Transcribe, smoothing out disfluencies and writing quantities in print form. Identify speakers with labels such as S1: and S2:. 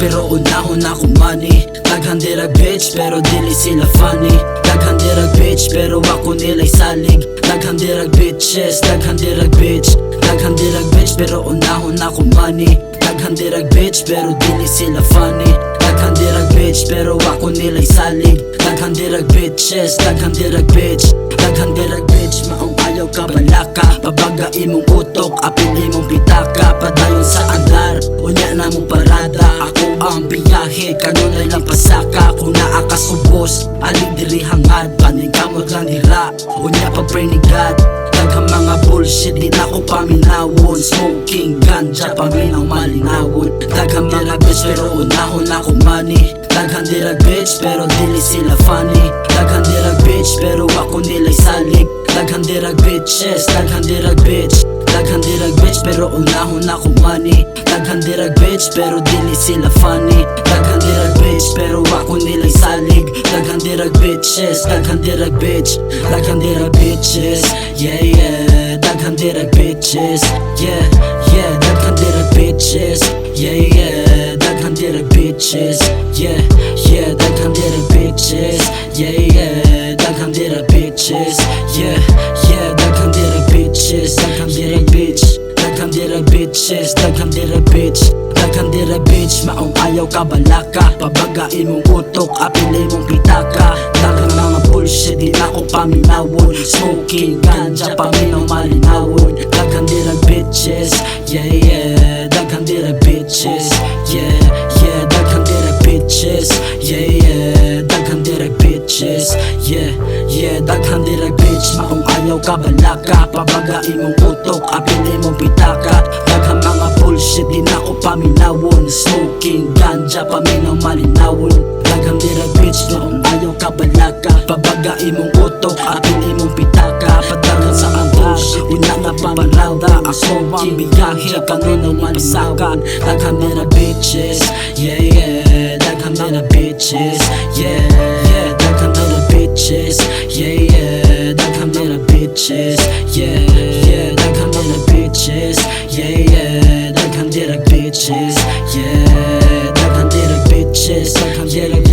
S1: pero unahon ako money. Daghan dirag bitch pero dili sila funny. Daghan dirag bitch pero ako nila'y salig. Daghan dirag bitches, daghan dirag bitch. Daghan dirag bitch pero unahon ako money. Daghan dirag bitch pero dili sila funny. Daghan dirag bitch pero ako nila'y salig. Daghan dirag bitches, daghan dirag bitch. Daghan dirag bitch, maong ayaw ka balaka. Pabaga imong utok, apil imong pitaka. Padayon sa andar, unya na mong parada. Ako ang biyahe, kanunay lang pasaka. Kung naakas ubos, aling diri hangad. Paningkamot lang dira, unya pag-pray ni God. Daghang mga bullshit, di na ko paminawon. Smoking ganja, paminaw malinawon. Daghang mga bitch, pero unahon ako money. Daghan dirag bitch, pero dili sila funny. Daghan dirag bitch, pero ako nila'y salig. Daghan dirag bitches, daghan dirag bitch. Daghan dirag bitch, pero unahon ako money. Daghan dirag bitch, pero dili sila funny. Daghan dirag bitch, pero ako nila'y salig. Daghan dirag bitches, daghan dirag bitch. Daghan dirag bitches, yeah yeah. Daghan dirag bitches, yeah yeah. Daghan dirag bitches, yeah yeah. Daghan dirag bitches, yeah yeah. Daghan dirag bitches, yeah yeah. Daghan dirag bitches, yeah yeah. Daghan dirag bitches, daghan dirag bitch. Daghan dirag bitches, daghan dirag bitch. Daghan dirag bitch, maong ayaw ka balaka. Pabaga imong utok, apil imong pitaka. Daghang mga bullshit, di na ko paminawon. Smoking ganja, paminaw malinawon. Daghan dirag bitches, yeah yeah. Daghan dirag bitches, yeah yeah. Daghan dirag bitches, yeah yeah. Daghan dirag bitches, yeah yeah. Daghan dirag bitch, maong ayaw ka balaka. Pabaga imong utok, apil imong pitaka. Daghang mga bullshit, di na ko paminawon. Smoking ganja, paminaw malinawon. Daghang dirag bitch, maong ayaw ka balaka. Pabaga imong utok, apil imong pitaka. Padayon sa ang bullshit, di na napamarada. Ako ang biyahe, kanunay pasakan. Daghang dirag bitches, yeah yeah. Daghang dirag bitches, yeah yeah. Daghang dirag bitches, yeah yeah. Daghang dirag bitches, yeah yeah. Daghang dirag bitches, yeah yeah. Daghang dirag bitches, yeah. Daghang dirag bitches, daghang dirag